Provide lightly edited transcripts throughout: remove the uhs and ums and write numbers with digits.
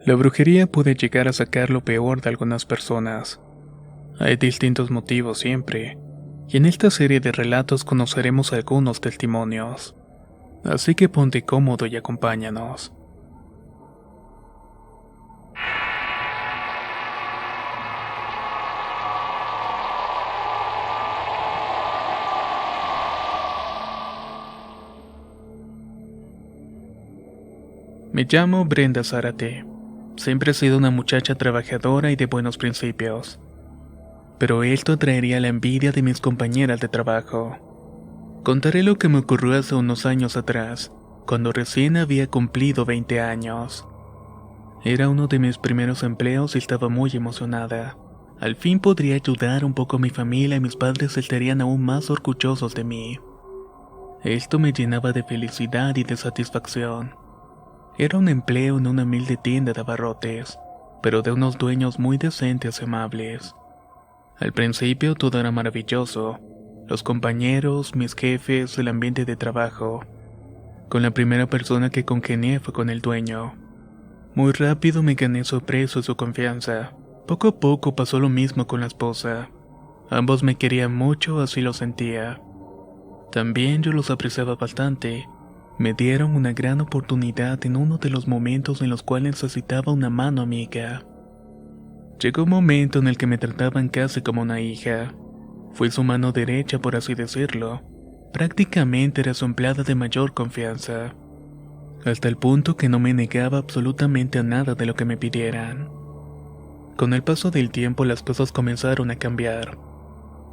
La brujería puede llegar a sacar lo peor de algunas personas. Hay distintos motivos siempre, y en esta serie de relatos conoceremos algunos testimonios. Así que ponte cómodo y acompáñanos. Me llamo Brenda Zárate. Siempre he sido una muchacha trabajadora y de buenos principios. Pero esto atraería la envidia de mis compañeras de trabajo. Contaré lo que me ocurrió hace unos años atrás, cuando recién había cumplido 20 años. Era uno de mis primeros empleos y estaba muy emocionada. Al fin podría ayudar un poco a mi familia y mis padres estarían aún más orgullosos de mí. Esto me llenaba de felicidad y de satisfacción. Era un empleo en una humilde tienda de abarrotes, pero de unos dueños muy decentes y amables. Al principio todo era maravilloso, los compañeros, mis jefes, el ambiente de trabajo. Con la primera persona que congenié fue con el dueño. Muy rápido me gané su aprecio y su confianza. Poco a poco pasó lo mismo con la esposa. Ambos me querían mucho, así lo sentía. También yo los apreciaba bastante. Me dieron una gran oportunidad en uno de los momentos en los cuales necesitaba una mano amiga. Llegó un momento en el que me trataban casi como una hija. Fui su mano derecha, por así decirlo. Prácticamente era su empleada de mayor confianza. Hasta el punto que no me negaba absolutamente a nada de lo que me pidieran. Con el paso del tiempo las cosas comenzaron a cambiar.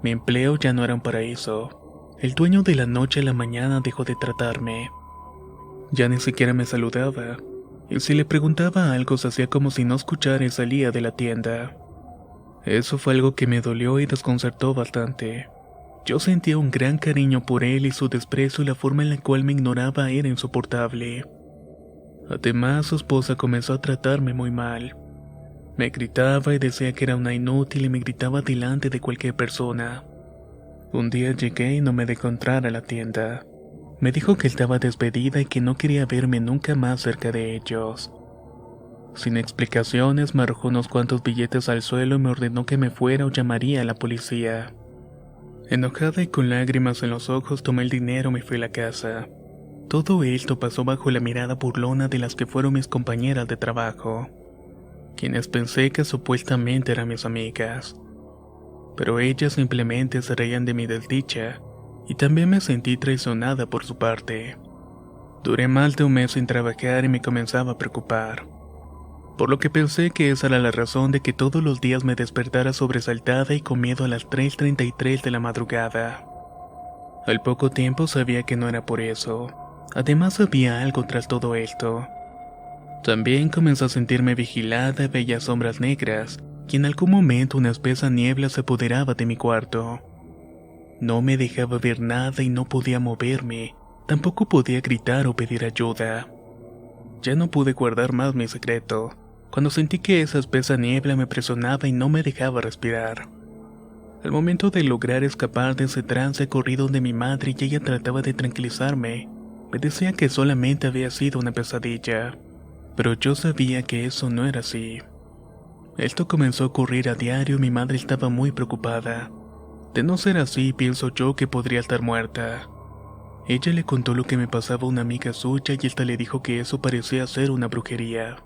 Mi empleo ya no era un paraíso. El dueño de la noche a la mañana dejó de tratarme. Ya ni siquiera me saludaba, y si le preguntaba algo se hacía como si no escuchara y salía de la tienda. Eso fue algo que me dolió y desconcertó bastante. Yo sentía un gran cariño por él y su desprecio y la forma en la cual me ignoraba era insoportable. Además, su esposa comenzó a tratarme muy mal. Me gritaba y decía que era una inútil y me gritaba delante de cualquier persona. Un día llegué y no me dejó entrar a la tienda. Me dijo que estaba despedida y que no quería verme nunca más cerca de ellos. Sin explicaciones me arrojó unos cuantos billetes al suelo y me ordenó que me fuera o llamaría a la policía. Enojada y con lágrimas en los ojos tomé el dinero y me fui a la casa. Todo esto pasó bajo la mirada burlona de las que fueron mis compañeras de trabajo, quienes pensé que supuestamente eran mis amigas. Pero ellas simplemente se reían de mi desdicha. Y también me sentí traicionada por su parte. Duré más de un mes sin trabajar y me comenzaba a preocupar. Por lo que pensé que esa era la razón de que todos los días me despertara sobresaltada y con miedo a las 3:33 de la madrugada. Al poco tiempo sabía que no era por eso. Además había algo tras todo esto. También comencé a sentirme vigilada y veía sombras negras, y en algún momento una espesa niebla se apoderaba de mi cuarto. No me dejaba ver nada y no podía moverme, tampoco podía gritar o pedir ayuda. Ya no pude guardar más mi secreto, cuando sentí que esa espesa niebla me presionaba y no me dejaba respirar. Al momento de lograr escapar de ese trance corrí donde mi madre y ella trataba de tranquilizarme. Me decía que solamente había sido una pesadilla, pero yo sabía que eso no era así. Esto comenzó a ocurrir a diario y mi madre estaba muy preocupada. De no ser así, pienso yo que podría estar muerta. Ella le contó lo que me pasaba a una amiga suya y esta le dijo que eso parecía ser una brujería.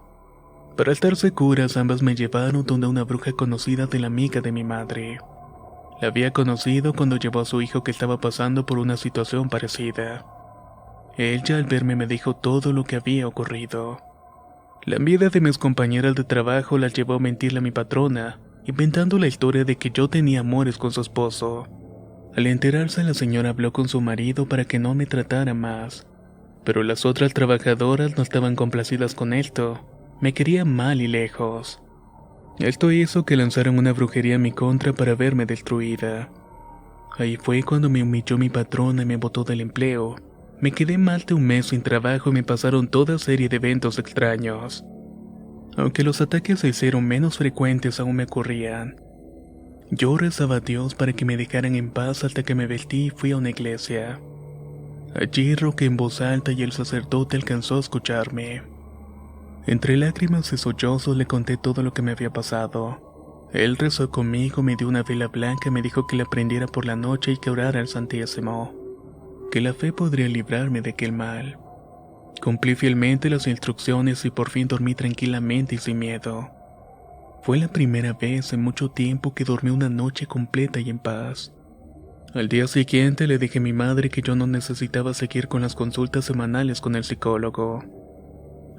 Para estar seguras, ambas me llevaron donde una bruja conocida de la amiga de mi madre. La había conocido cuando llevó a su hijo que estaba pasando por una situación parecida. Ella al verme me dijo todo lo que había ocurrido. La envidia de mis compañeras de trabajo las llevó a mentirle a mi patrona, inventando la historia de que yo tenía amores con su esposo. Al enterarse, la señora habló con su marido para que no me tratara más. Pero las otras trabajadoras no estaban complacidas con esto. Me querían mal y lejos. Esto hizo que lanzaran una brujería en mi contra para verme destruida. Ahí fue cuando me humilló mi patrona y me botó del empleo. Me quedé más de un mes sin trabajo y me pasaron toda serie de eventos extraños. Aunque los ataques se hicieron menos frecuentes, aún me ocurrían. Yo rezaba a Dios para que me dejaran en paz hasta que me vestí y fui a una iglesia. Allí rogué en voz alta y el sacerdote alcanzó a escucharme. Entre lágrimas y sollozos le conté todo lo que me había pasado. Él rezó conmigo, me dio una vela blanca y me dijo que la prendiera por la noche y que orara al Santísimo, que la fe podría librarme de aquel mal. Cumplí fielmente las instrucciones y por fin dormí tranquilamente y sin miedo. Fue la primera vez en mucho tiempo que dormí una noche completa y en paz. Al día siguiente le dije a mi madre que yo no necesitaba seguir con las consultas semanales con el psicólogo.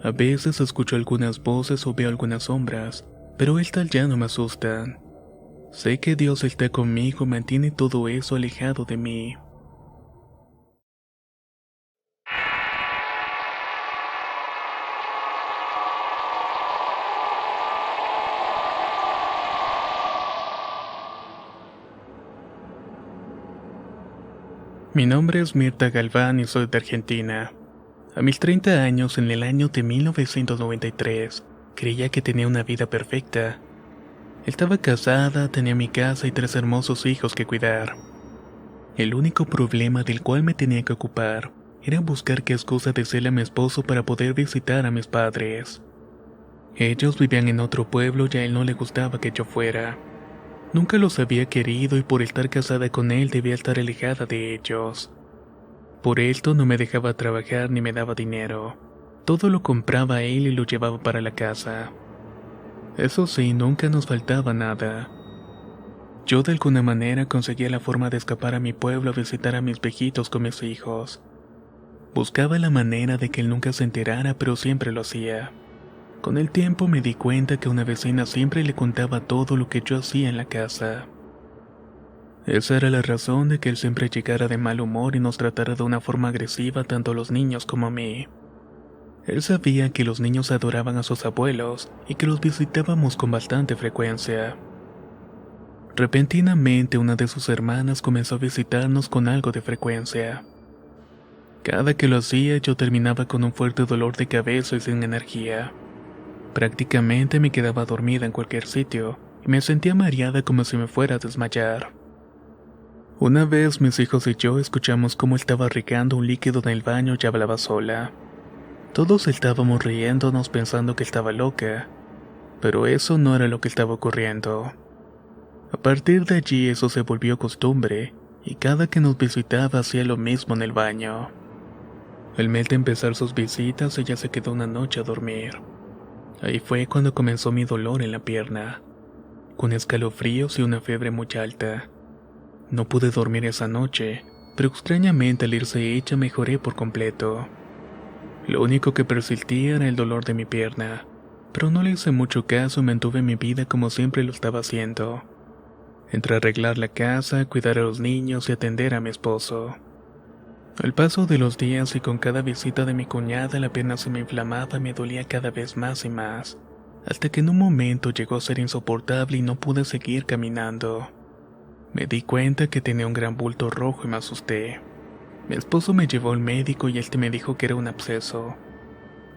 A veces escucho algunas voces o veo algunas sombras, pero estas ya no me asustan. Sé que Dios está conmigo y mantiene todo eso alejado de mí. Mi nombre es Mirta Galván y soy de Argentina. A mis 30 años, en el año de 1993, creía que tenía una vida perfecta. Estaba casada, tenía mi casa y 3 hermosos hijos que cuidar. El único problema del cual me tenía que ocupar era buscar qué excusa decirle a mi esposo para poder visitar a mis padres. Ellos vivían en otro pueblo y a él no le gustaba que yo fuera. Nunca los había querido y por estar casada con él debía estar alejada de ellos. Por esto no me dejaba trabajar ni me daba dinero. Todo lo compraba él y lo llevaba para la casa. Eso sí, nunca nos faltaba nada. Yo de alguna manera conseguía la forma de escapar a mi pueblo a visitar a mis viejitos con mis hijos. Buscaba la manera de que él nunca se enterara, pero siempre lo hacía. Con el tiempo me di cuenta que una vecina siempre le contaba todo lo que yo hacía en la casa. Esa era la razón de que él siempre llegara de mal humor y nos tratara de una forma agresiva tanto a los niños como a mí. Él sabía que los niños adoraban a sus abuelos y que los visitábamos con bastante frecuencia. Repentinamente una de sus hermanas comenzó a visitarnos con algo de frecuencia. Cada que lo hacía yo terminaba con un fuerte dolor de cabeza y sin energía. Prácticamente me quedaba dormida en cualquier sitio y me sentía mareada como si me fuera a desmayar. Una vez mis hijos y yo escuchamos cómo estaba regando un líquido en el baño y hablaba sola. Todos estábamos riéndonos pensando que estaba loca, pero eso no era lo que estaba ocurriendo. A partir de allí eso se volvió costumbre y cada que nos visitaba hacía lo mismo en el baño. Al mes de empezar sus visitas ella se quedó una noche a dormir. Ahí fue cuando comenzó mi dolor en la pierna, con escalofríos y una fiebre muy alta. No pude dormir esa noche, pero extrañamente al irse ella mejoré por completo. Lo único que persistía era el dolor de mi pierna, pero no le hice mucho caso y mantuve mi vida como siempre lo estaba haciendo. Entre arreglar la casa, cuidar a los niños y atender a mi esposo. Al paso de los días y con cada visita de mi cuñada la pierna se me inflamaba y me dolía cada vez más y más, hasta que en un momento llegó a ser insoportable y no pude seguir caminando. Me di cuenta que tenía un gran bulto rojo y me asusté. Mi esposo me llevó al médico y me dijo que era un absceso.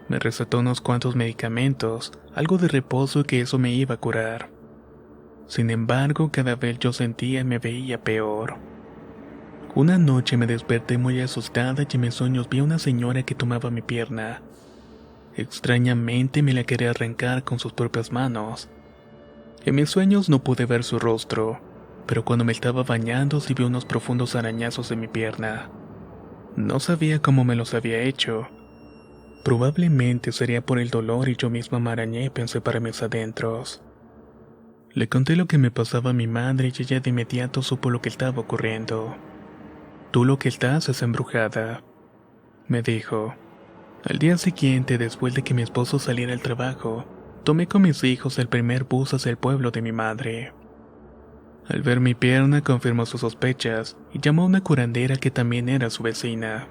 Me recetó unos cuantos medicamentos, algo de reposo y que eso me iba a curar. Sin embargo, cada vez yo sentía y me veía peor. Una noche me desperté muy asustada y en mis sueños vi a una señora que tomaba mi pierna. Extrañamente me la quería arrancar con sus propias manos. En mis sueños no pude ver su rostro, pero cuando me estaba bañando sí vi unos profundos arañazos en mi pierna. No sabía cómo me los había hecho. Probablemente sería por el dolor y yo misma me arañé, pensé para mis adentros. Le conté lo que me pasaba a mi madre y ella de inmediato supo lo que estaba ocurriendo. «Tú lo que estás es embrujada», me dijo. Al día siguiente, después de que mi esposo saliera al trabajo, tomé con mis hijos el primer bus hacia el pueblo de mi madre. Al ver mi pierna confirmó sus sospechas y llamó a una curandera que también era su vecina.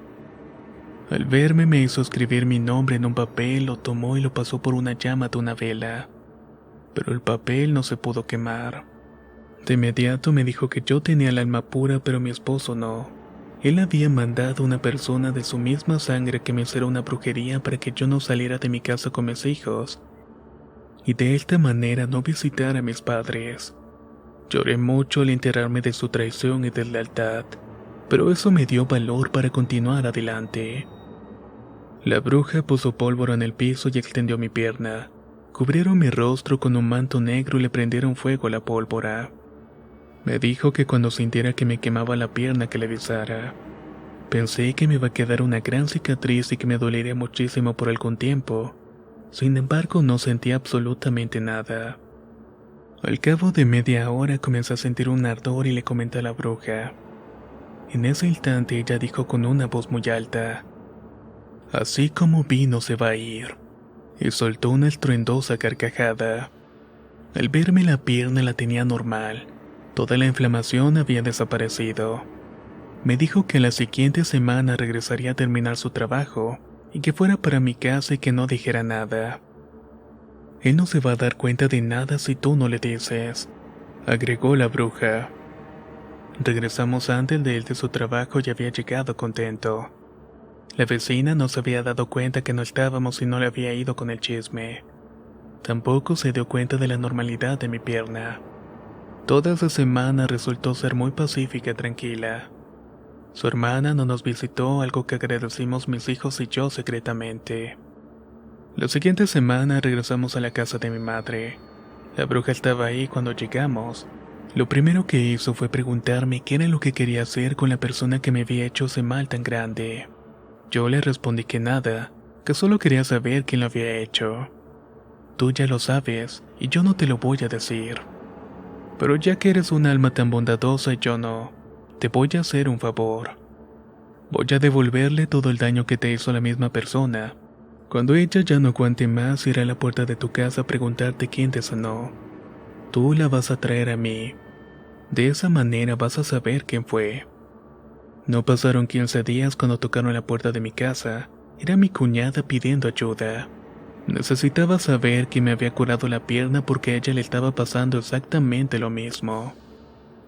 Al verme me hizo escribir mi nombre en un papel, lo tomó y lo pasó por una llama de una vela. Pero el papel no se pudo quemar. De inmediato me dijo que yo tenía el alma pura pero mi esposo no. Él había mandado a una persona de su misma sangre que me hiciera una brujería para que yo no saliera de mi casa con mis hijos y de esta manera no visitara a mis padres. Lloré mucho al enterarme de su traición y deslealtad, pero eso me dio valor para continuar adelante. La bruja puso pólvora en el piso y extendió mi pierna. Cubrieron mi rostro con un manto negro y le prendieron fuego a la pólvora. Me dijo que cuando sintiera que me quemaba la pierna que le avisara. Pensé que me iba a quedar una gran cicatriz y que me dolería muchísimo por algún tiempo. Sin embargo, no sentí absolutamente nada. Al cabo de media hora comencé a sentir un ardor y le comenté a la bruja. En ese instante ella dijo con una voz muy alta: "Así como vino se va a ir", y soltó una estruendosa carcajada. Al verme la pierna la tenía normal, toda la inflamación había desaparecido. Me dijo que la siguiente semana regresaría a terminar su trabajo y que fuera para mi casa y que no dijera nada. Él no se va a dar cuenta de nada si tú no le dices, agregó la bruja. Regresamos antes de él de su trabajo y había llegado contento. La vecina no se había dado cuenta que no estábamos y no le había ido con el chisme. Tampoco se dio cuenta de la normalidad de mi pierna. Toda esa semana resultó ser muy pacífica y tranquila. Su hermana no nos visitó, algo que agradecimos mis hijos y yo secretamente. La siguiente semana regresamos a la casa de mi madre. La bruja estaba ahí cuando llegamos. Lo primero que hizo fue preguntarme qué era lo que quería hacer con la persona que me había hecho ese mal tan grande. Yo le respondí que nada, que solo quería saber quién lo había hecho. Tú ya lo sabes, y yo no te lo voy a decir. Pero ya que eres un alma tan bondadosa y yo no, te voy a hacer un favor. Voy a devolverle todo el daño que te hizo la misma persona. Cuando ella ya no aguante más, irá a la puerta de tu casa a preguntarte quién te sanó. Tú la vas a traer a mí. De esa manera vas a saber quién fue. No pasaron 15 días cuando tocaron la puerta de mi casa. Era mi cuñada pidiendo ayuda. Necesitaba saber que me había curado la pierna porque a ella le estaba pasando exactamente lo mismo.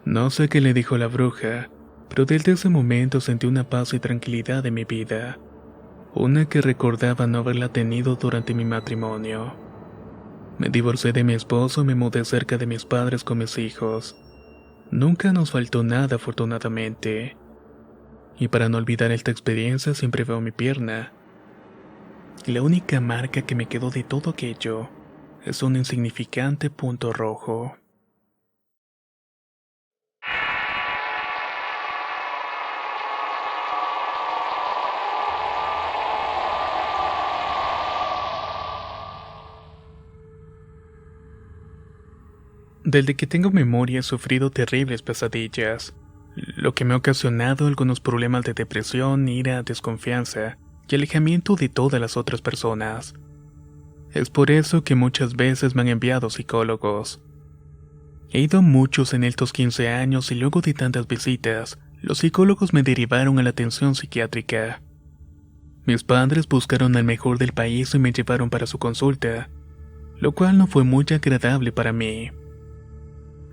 No sé qué le dijo la bruja, pero desde ese momento sentí una paz y tranquilidad en mi vida. Una que recordaba no haberla tenido durante mi matrimonio. Me divorcié de mi esposo y me mudé cerca de mis padres con mis hijos. Nunca nos faltó nada, afortunadamente. Y para no olvidar esta experiencia siempre veo mi pierna. Y la única marca que me quedó de todo aquello es un insignificante punto rojo. Desde que tengo memoria he sufrido terribles pesadillas, lo que me ha ocasionado algunos problemas de depresión, ira, desconfianza y alejamiento de todas las otras personas. Es por eso que muchas veces me han enviado psicólogos. He ido a muchos en estos 15 años y luego de tantas visitas, los psicólogos me derivaron a la atención psiquiátrica. Mis padres buscaron al mejor del país y me llevaron para su consulta, lo cual no fue muy agradable para mí.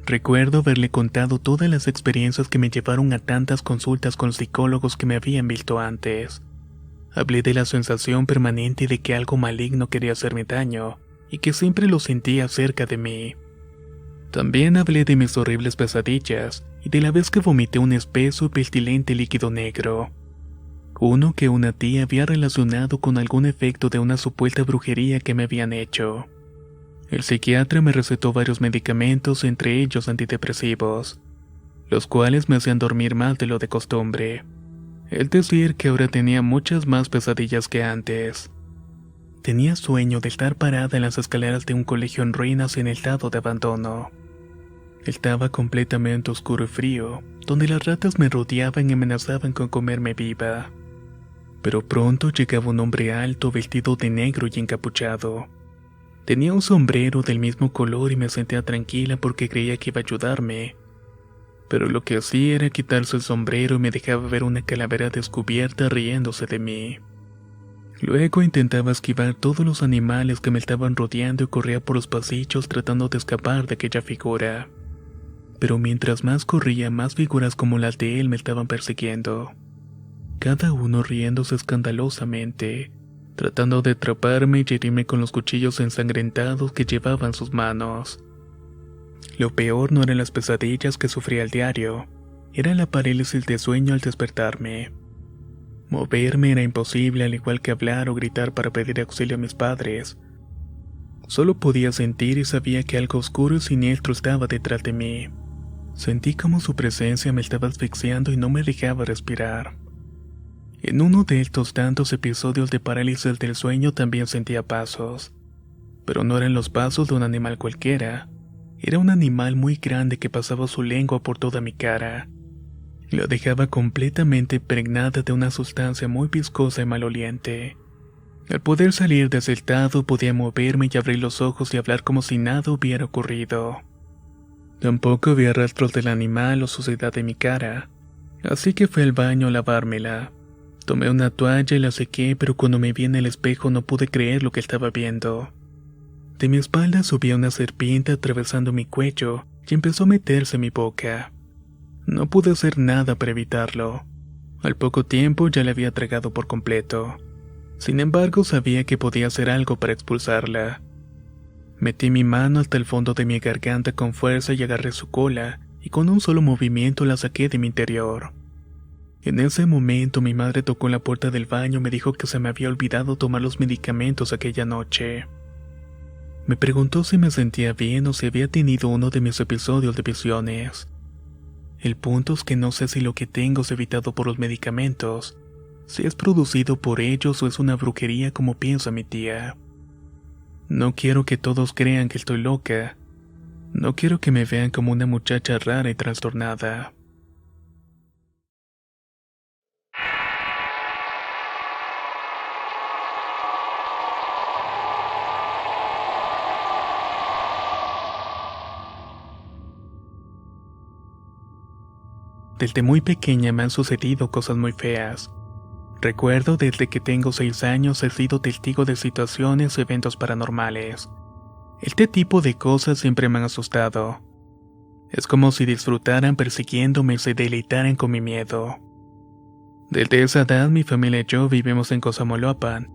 Recuerdo haberle contado todas las experiencias que me llevaron a tantas consultas con psicólogos que me habían visto antes. Hablé de la sensación permanente de que algo maligno quería hacerme daño y que siempre lo sentía cerca de mí. También hablé de mis horribles pesadillas y de la vez que vomité un espeso y pestilente líquido negro. Uno que una tía había relacionado con algún efecto de una supuesta brujería que me habían hecho. El psiquiatra me recetó varios medicamentos, entre ellos antidepresivos, los cuales me hacían dormir más de lo de costumbre. Es decir, que ahora tenía muchas más pesadillas que antes. Tenía sueño de estar parada en las escaleras de un colegio en ruinas en estado de abandono. Estaba completamente oscuro y frío, donde las ratas me rodeaban y amenazaban con comerme viva. Pero pronto llegaba un hombre alto, vestido de negro y encapuchado. Tenía un sombrero del mismo color y me sentía tranquila porque creía que iba a ayudarme. Pero lo que hacía era quitarse el sombrero y me dejaba ver una calavera descubierta riéndose de mí. Luego intentaba esquivar todos los animales que me estaban rodeando y corría por los pasillos tratando de escapar de aquella figura. Pero mientras más corría, más figuras como las de él me estaban persiguiendo. Cada uno riéndose escandalosamente, tratando de atraparme y herirme con los cuchillos ensangrentados que llevaba en sus manos. Lo peor no eran las pesadillas que sufría al diario, era la parálisis de sueño al despertarme. Moverme era imposible, al igual que hablar o gritar para pedir auxilio a mis padres. Solo podía sentir y sabía que algo oscuro y siniestro estaba detrás de mí. Sentí como su presencia me estaba asfixiando y no me dejaba respirar. En uno de estos tantos episodios de parálisis del sueño también sentía pasos. Pero no eran los pasos de un animal cualquiera. Era un animal muy grande que pasaba su lengua por toda mi cara. La dejaba completamente impregnada de una sustancia muy viscosa y maloliente. Al poder salir de ese estado podía moverme y abrir los ojos y hablar como si nada hubiera ocurrido. Tampoco había rastros del animal o suciedad de mi cara, así que fui al baño a lavármela. Tomé una toalla y la sequé, pero cuando me vi en el espejo no pude creer lo que estaba viendo. De mi espalda subía una serpiente atravesando mi cuello y empezó a meterse en mi boca. No pude hacer nada para evitarlo. Al poco tiempo ya la había tragado por completo. Sin embargo, sabía que podía hacer algo para expulsarla. Metí mi mano hasta el fondo de mi garganta con fuerza y agarré su cola, y con un solo movimiento la saqué de mi interior. En ese momento mi madre tocó la puerta del baño y me dijo que se me había olvidado tomar los medicamentos aquella noche. Me preguntó si me sentía bien o si había tenido uno de mis episodios de visiones. El punto es que no sé si lo que tengo es evitado por los medicamentos, si es producido por ellos o es una brujería como piensa mi tía. No quiero que todos crean que estoy loca. No quiero que me vean como una muchacha rara y trastornada. Desde muy pequeña me han sucedido cosas muy feas. Recuerdo desde que tengo 6 años he sido testigo de situaciones o eventos paranormales. Este tipo de cosas siempre me han asustado. Es como si disfrutaran persiguiéndome y se deleitaran con mi miedo. Desde esa edad mi familia y yo vivimos en Cosamaloapan,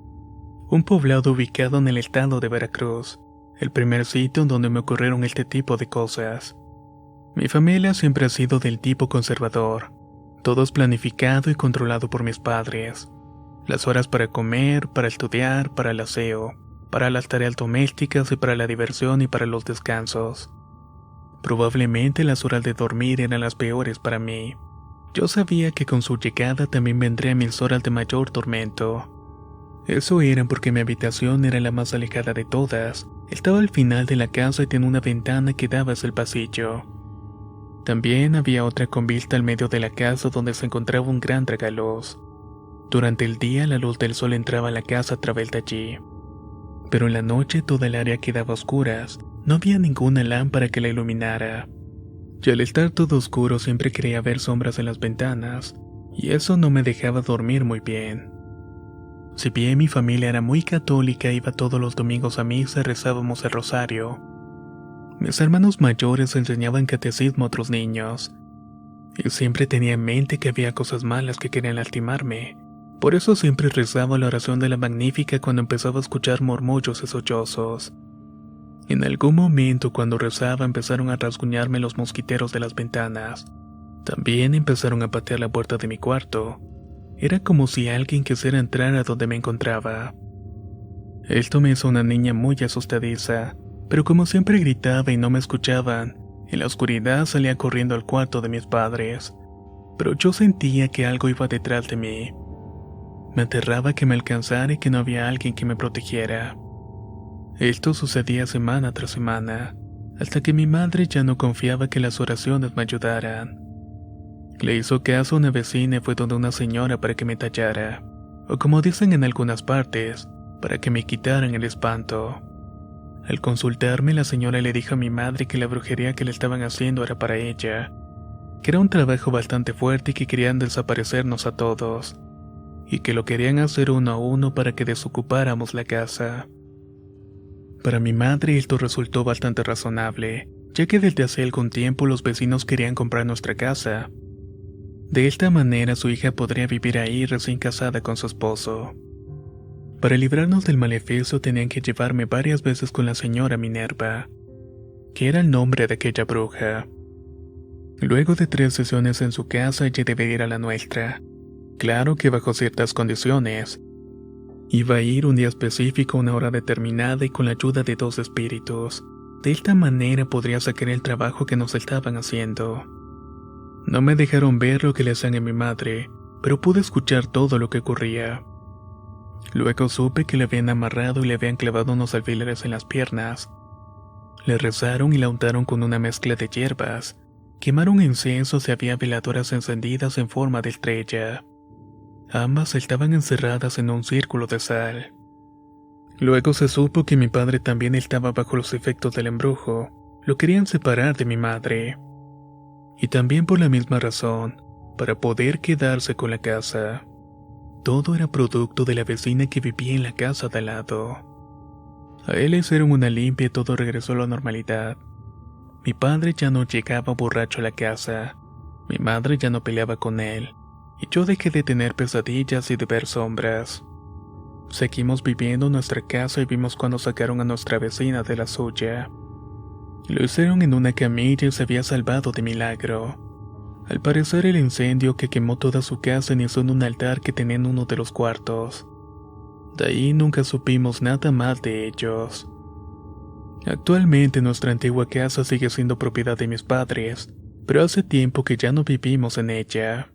un poblado ubicado en el estado de Veracruz, el primer sitio donde me ocurrieron este tipo de cosas. Mi familia siempre ha sido del tipo conservador. Todo es planificado y controlado por mis padres. Las horas para comer, para estudiar, para el aseo, para las tareas domésticas y para la diversión y para los descansos. Probablemente las horas de dormir eran las peores para mí. Yo sabía que con su llegada también vendrían mis horas de mayor tormento. Eso era porque mi habitación era la más alejada de todas. Estaba al final de la casa y tenía una ventana que daba hacia el pasillo. También había otra con vista al medio de la casa donde se encontraba un gran tragaluz. Durante el día la luz del sol entraba a la casa a través de allí. Pero en la noche toda el área quedaba a oscuras, no había ninguna lámpara que la iluminara. Y al estar todo oscuro siempre creía ver sombras en las ventanas, y eso no me dejaba dormir muy bien. Si bien mi familia era muy católica, iba todos los domingos a misa y rezábamos el rosario. Mis hermanos mayores enseñaban catecismo a otros niños, y siempre tenía en mente que había cosas malas que querían lastimarme. Por eso siempre rezaba la oración de la Magnífica cuando empezaba a escuchar murmullos y sollozos. En algún momento cuando rezaba empezaron a rasguñarme los mosquiteros de las ventanas. También empezaron a patear la puerta de mi cuarto. Era como si alguien quisiera entrar a donde me encontraba. Esto me hizo una niña muy asustadiza. Pero como siempre gritaba y no me escuchaban, en la oscuridad salía corriendo al cuarto de mis padres. Pero yo sentía que algo iba detrás de mí. Me aterraba que me alcanzara y que no había alguien que me protegiera. Esto sucedía semana tras semana, hasta que mi madre ya no confiaba que las oraciones me ayudaran. Le hizo caso a una vecina y fue donde una señora para que me tallara, o como dicen en algunas partes, para que me quitaran el espanto. Al consultarme, la señora le dijo a mi madre que la brujería que le estaban haciendo era para ella, que era un trabajo bastante fuerte y que querían desaparecernos a todos, y que lo querían hacer uno a uno para que desocupáramos la casa. Para mi madre esto resultó bastante razonable, ya que desde hace algún tiempo los vecinos querían comprar nuestra casa. De esta manera su hija podría vivir ahí recién casada con su esposo. Para librarnos del maleficio tenían que llevarme varias veces con la señora Minerva, que era el nombre de aquella bruja. Luego de 3 sesiones en su casa ella debía ir a la nuestra, claro que bajo ciertas condiciones. Iba a ir un día específico a una hora determinada y con la ayuda de 2 espíritus. De esta manera podría sacar el trabajo que nos estaban haciendo. No me dejaron ver lo que le hacían a mi madre, pero pude escuchar todo lo que ocurría. Luego supe que le habían amarrado y le habían clavado unos alfileres en las piernas. Le rezaron y la untaron con una mezcla de hierbas. Quemaron inciensos y había veladoras encendidas en forma de estrella. Ambas estaban encerradas en un círculo de sal. Luego se supo que mi padre también estaba bajo los efectos del embrujo. Lo querían separar de mi madre. Y también por la misma razón, para poder quedarse con la casa. Todo era producto de la vecina que vivía en la casa de al lado. A él le hicieron una limpia y todo regresó a la normalidad. Mi padre ya no llegaba borracho a la casa. Mi madre ya no peleaba con él. Y yo dejé de tener pesadillas y de ver sombras. Seguimos viviendo en nuestra casa y vimos cuando sacaron a nuestra vecina de la suya. Lo hicieron en una camilla y se había salvado de milagro. Al parecer el incendio que quemó toda su casa inició en un altar que tenía en uno de los cuartos. De ahí nunca supimos nada más de ellos. Actualmente nuestra antigua casa sigue siendo propiedad de mis padres, pero hace tiempo que ya no vivimos en ella.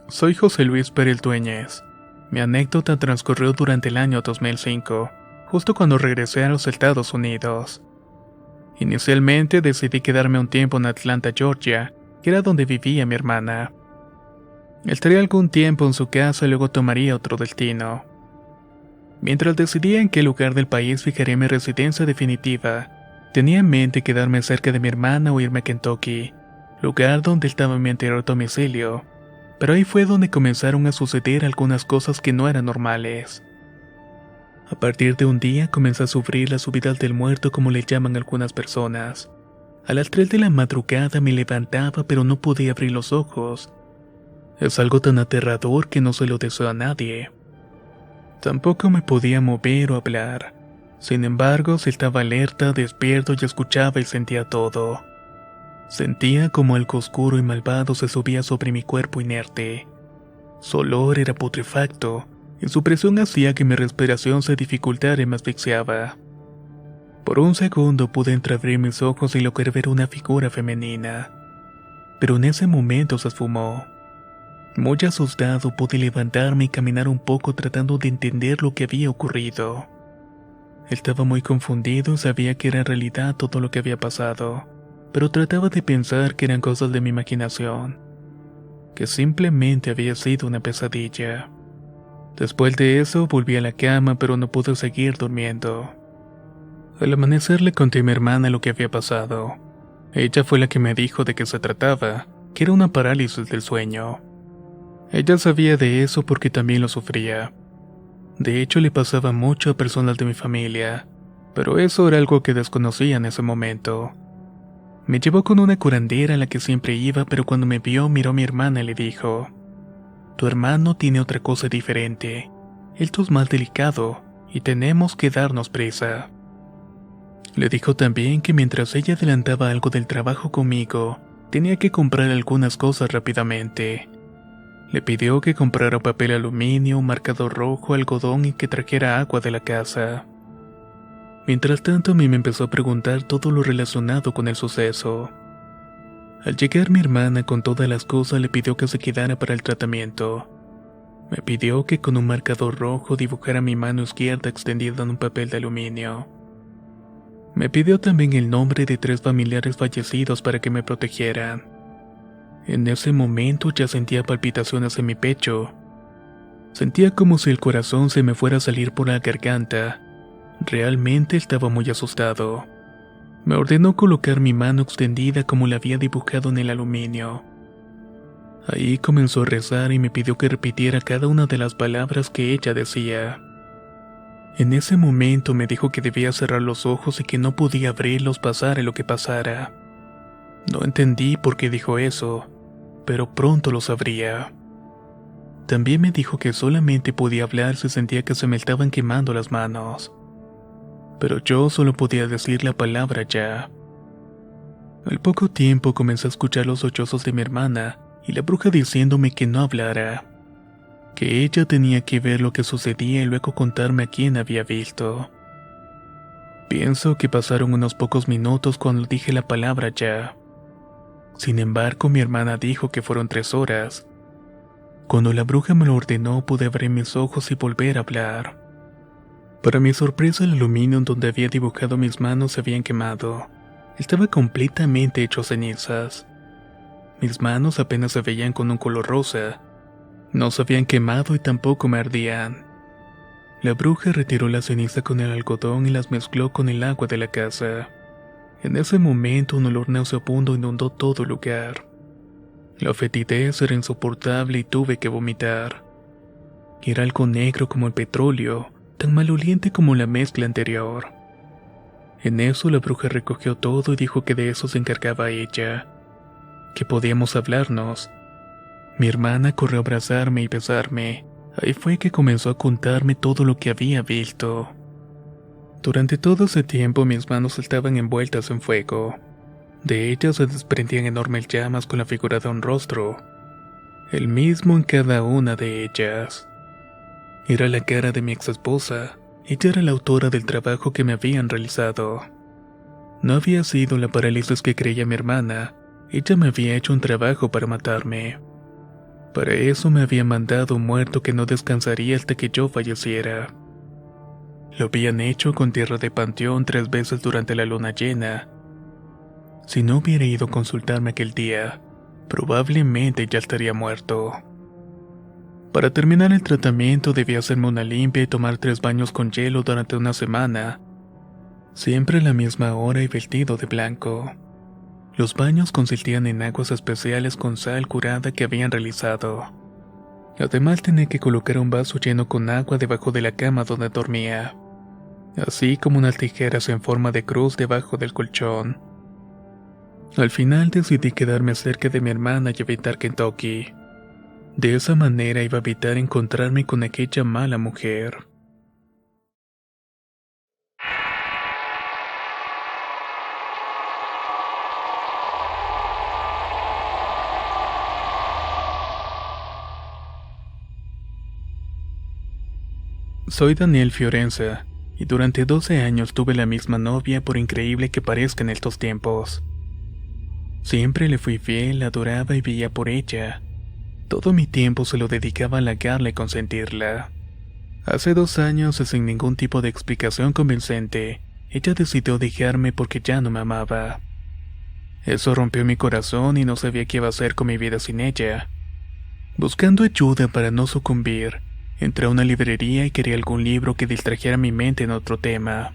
Soy José Luis Pérez Dueñez. Mi anécdota transcurrió durante el año 2005, justo cuando regresé a los Estados Unidos. Inicialmente decidí quedarme un tiempo en Atlanta, Georgia, que era donde vivía mi hermana. Estaría algún tiempo en su casa y luego tomaría otro destino. Mientras decidía en qué lugar del país fijaría mi residencia definitiva, tenía en mente quedarme cerca de mi hermana o irme a Kentucky, lugar donde estaba mi anterior domicilio. Pero ahí fue donde comenzaron a suceder algunas cosas que no eran normales. A partir de un día comencé a sufrir las subidas del muerto como le llaman algunas personas. A las 3 de la madrugada me levantaba pero no podía abrir los ojos. Es algo tan aterrador que no se lo deseo a nadie. Tampoco me podía mover o hablar. Sin embargo, si estaba alerta, despierto y escuchaba y sentía todo. Sentía como algo oscuro y malvado se subía sobre mi cuerpo inerte. Su olor era putrefacto, y su presión hacía que mi respiración se dificultara y me asfixiaba. Por un segundo pude entreabrir mis ojos y lograr ver una figura femenina. Pero en ese momento se esfumó. Muy asustado pude levantarme y caminar un poco tratando de entender lo que había ocurrido. Estaba muy confundido y sabía que era en realidad todo lo que había pasado. Pero trataba de pensar que eran cosas de mi imaginación, que simplemente había sido una pesadilla. Después de eso volví a la cama pero no pude seguir durmiendo. Al amanecer le conté a mi hermana lo que había pasado. Ella fue la que me dijo de qué se trataba, que era una parálisis del sueño. Ella sabía de eso porque también lo sufría. De hecho le pasaba mucho a personas de mi familia, pero eso era algo que desconocía en ese momento. Me llevó con una curandera a la que siempre iba, pero cuando me vio miró a mi hermana y le dijo: «Tu hermano tiene otra cosa diferente. Esto es más delicado y tenemos que darnos prisa». Le dijo también que mientras ella adelantaba algo del trabajo conmigo, tenía que comprar algunas cosas rápidamente. Le pidió que comprara papel aluminio, un marcador rojo, algodón y que trajera agua de la casa. Mientras tanto, a mí me empezó a preguntar todo lo relacionado con el suceso. Al llegar mi hermana con todas las cosas le pidió que se quedara para el tratamiento. Me pidió que con un marcador rojo dibujara mi mano izquierda extendida en un papel de aluminio. Me pidió también el nombre de 3 familiares fallecidos para que me protegieran. En ese momento ya sentía palpitaciones en mi pecho. Sentía como si el corazón se me fuera a salir por la garganta. Realmente estaba muy asustado. Me ordenó colocar mi mano extendida como la había dibujado en el aluminio. Ahí comenzó a rezar y me pidió que repitiera cada una de las palabras que ella decía. En ese momento me dijo que debía cerrar los ojos y que no podía abrirlos pasara lo que pasara. No entendí por qué dijo eso, pero pronto lo sabría. También me dijo que solamente podía hablar si sentía que se me estaban quemando las manos. Pero yo solo podía decir la palabra ya. Al poco tiempo comencé a escuchar los sollozos de mi hermana y la bruja diciéndome que no hablara, que ella tenía que ver lo que sucedía y luego contarme a quién había visto. Pienso que pasaron unos pocos minutos cuando dije la palabra ya. Sin embargo, mi hermana dijo que fueron 3 horas. Cuando la bruja me lo ordenó, pude abrir mis ojos y volver a hablar. Para mi sorpresa, el aluminio en donde había dibujado mis manos se habían quemado. Estaba completamente hecho cenizas. Mis manos apenas se veían con un color rosa. No se habían quemado y tampoco me ardían. La bruja retiró la ceniza con el algodón y las mezcló con el agua de la casa. En ese momento, un olor nauseabundo inundó todo el lugar. La fetidez era insoportable y tuve que vomitar. Era algo negro como el petróleo, tan maloliente como la mezcla anterior. En eso la bruja recogió todo y dijo que de eso se encargaba ella, que podíamos hablarnos. Mi hermana corrió a abrazarme y besarme. Ahí fue que comenzó a contarme todo lo que había visto. Durante todo ese tiempo mis manos estaban envueltas en fuego. De ellas se desprendían enormes llamas con la figura de un rostro, el mismo en cada una de ellas. Era la cara de mi ex esposa. Ella era la autora del trabajo que me habían realizado. No había sido la parálisis que creía mi hermana. Ella me había hecho un trabajo para matarme. Para eso me había mandado un muerto que no descansaría hasta que yo falleciera. Lo habían hecho con tierra de panteón 3 veces durante la luna llena. Si no hubiera ido a consultarme aquel día, probablemente ya estaría muerto. Para terminar el tratamiento debía hacerme una limpia y tomar 3 baños con hielo durante una semana. Siempre a la misma hora y vestido de blanco. Los baños consistían en aguas especiales con sal curada que habían realizado. Además tenía que colocar un vaso lleno con agua debajo de la cama donde dormía, así como unas tijeras en forma de cruz debajo del colchón. Al final decidí quedarme cerca de mi hermana y evitar Kentucky. De esa manera iba a evitar encontrarme con aquella mala mujer. Soy Daniel Fiorenza, y durante 12 años tuve la misma novia, por increíble que parezca en estos tiempos. Siempre le fui fiel, la adoraba y vivía por ella. Todo mi tiempo se lo dedicaba a halagarla y consentirla. Hace 2 años, y sin ningún tipo de explicación convincente, ella decidió dejarme porque ya no me amaba. Eso rompió mi corazón y no sabía qué iba a hacer con mi vida sin ella. Buscando ayuda para no sucumbir, entré a una librería y quería algún libro que distrajera mi mente en otro tema.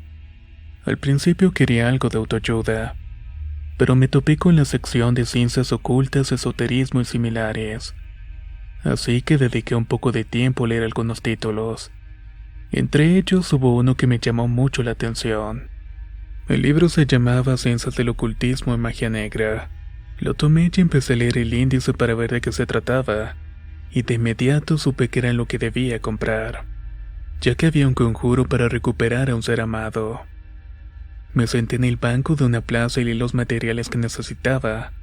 Al principio quería algo de autoayuda, pero me topé con la sección de ciencias ocultas, esoterismo y similares. Así que dediqué un poco de tiempo a leer algunos títulos. Entre ellos hubo uno que me llamó mucho la atención. El libro se llamaba Ciencias del Ocultismo y Magia Negra. Lo tomé y empecé a leer el índice para ver de qué se trataba, y de inmediato supe que era lo que debía comprar, ya que había un conjuro para recuperar a un ser amado. Me senté en el banco de una plaza y leí los materiales que necesitaba.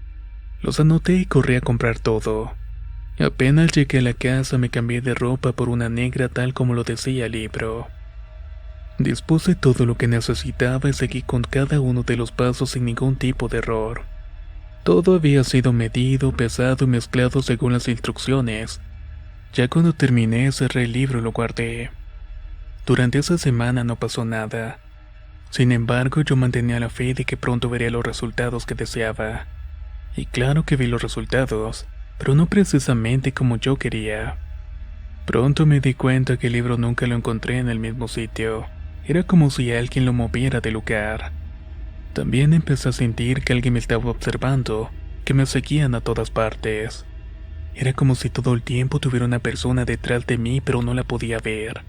Los anoté y corrí a comprar todo. Apenas llegué a la casa me cambié de ropa por una negra tal como lo decía el libro. Dispuse todo lo que necesitaba y seguí con cada uno de los pasos sin ningún tipo de error. Todo había sido medido, pesado y mezclado según las instrucciones. Ya cuando terminé, cerré el libro y lo guardé. Durante esa semana no pasó nada. Sin embargo, yo mantenía la fe de que pronto vería los resultados que deseaba. Y claro que vi los resultados, pero no precisamente como yo quería. Pronto me di cuenta que el libro nunca lo encontré en el mismo sitio. Era como si alguien lo moviera de lugar. También empecé a sentir que alguien me estaba observando, que me seguían a todas partes. Era como si todo el tiempo tuviera una persona detrás de mí, pero no la podía ver.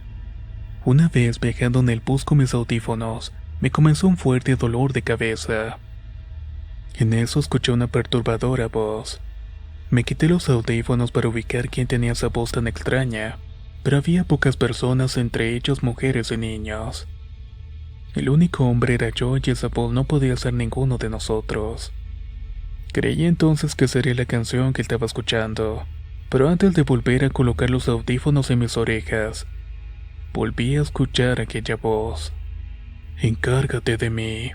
Una vez viajando en el bus con mis audífonos, me comenzó un fuerte dolor de cabeza. En eso escuché una perturbadora voz. Me quité los audífonos para ubicar quién tenía esa voz tan extraña, pero había pocas personas, entre ellos mujeres y niños. El único hombre era yo y esa voz no podía ser ninguno de nosotros. Creí entonces que sería la canción que estaba escuchando, pero antes de volver a colocar los audífonos en mis orejas, volví a escuchar aquella voz. Encárgate de mí.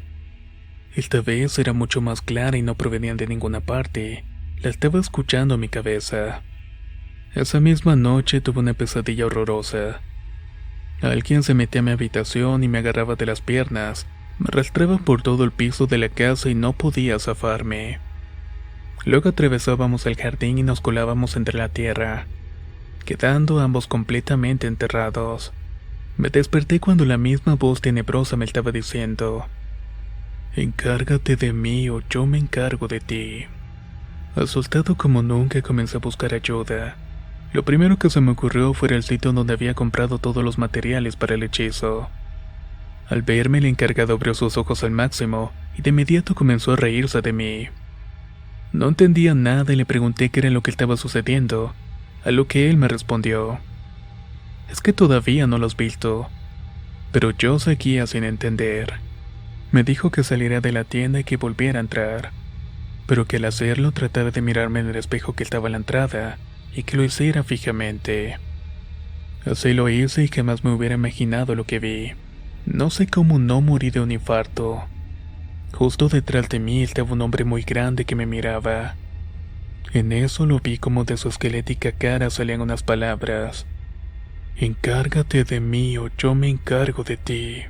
Esta vez era mucho más clara y no provenía de ninguna parte. La estaba escuchando en mi cabeza. Esa misma noche tuve una pesadilla horrorosa. Alguien se metía a mi habitación y me agarraba de las piernas, me arrastraba por todo el piso de la casa y no podía zafarme. Luego atravesábamos el jardín y nos colábamos entre la tierra, quedando ambos completamente enterrados. Me desperté cuando la misma voz tenebrosa me estaba diciendo: encárgate de mí o yo me encargo de ti. Asustado como nunca, comencé a buscar ayuda. Lo primero que se me ocurrió fue el sitio donde había comprado todos los materiales para el hechizo. Al verme, el encargado abrió sus ojos al máximo y de inmediato comenzó a reírse de mí. No entendía nada y le pregunté qué era lo que estaba sucediendo, a lo que él me respondió: es que todavía no lo has visto. Pero yo seguía sin entender. Me dijo que saliera de la tienda y que volviera a entrar, pero que al hacerlo tratara de mirarme en el espejo que estaba a la entrada y que lo hiciera fijamente. Así lo hice y jamás me hubiera imaginado lo que vi. No sé cómo no morí de un infarto. Justo detrás de mí estaba un hombre muy grande que me miraba. En eso lo vi como de su esquelética cara salían unas palabras: encárgate de mí o yo me encargo de ti.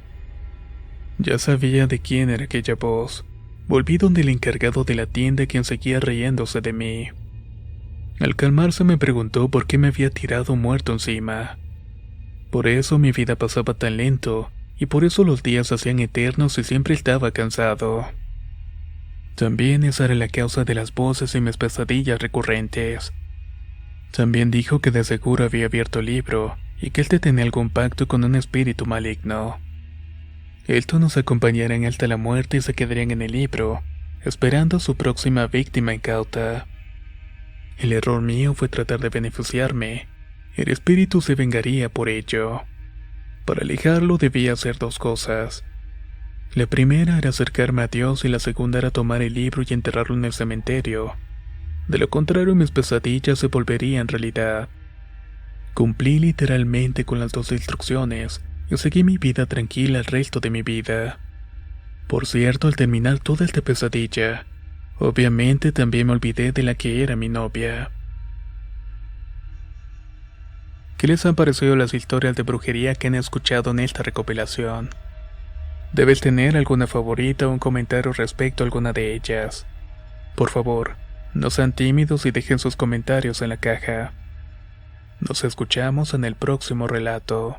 Ya sabía de quién era aquella voz. Volví donde el encargado de la tienda, quien seguía riéndose de mí. Al calmarse me preguntó por qué me había tirado muerto encima. Por eso mi vida pasaba tan lento, y por eso los días se hacían eternos y siempre estaba cansado. También esa era la causa de las voces y mis pesadillas recurrentes. También dijo que de seguro había abierto el libro, y que él tenía algún pacto con un espíritu maligno. Estos nos acompañarían hasta la muerte y se quedarían en el libro, esperando a su próxima víctima incauta. El error mío fue tratar de beneficiarme. El espíritu se vengaría por ello. Para alejarlo debía hacer dos cosas. La primera era acercarme a Dios y la segunda era tomar el libro y enterrarlo en el cementerio. De lo contrario, mis pesadillas se volverían realidad. Cumplí literalmente con las dos instrucciones y seguí mi vida tranquila el resto de mi vida. Por cierto, al terminar toda esta pesadilla, obviamente también me olvidé de la que era mi novia. ¿Qué les han parecido las historias de brujería que han escuchado en esta recopilación? Debes tener alguna favorita o un comentario respecto a alguna de ellas. Por favor, no sean tímidos y dejen sus comentarios en la caja. Nos escuchamos en el próximo relato.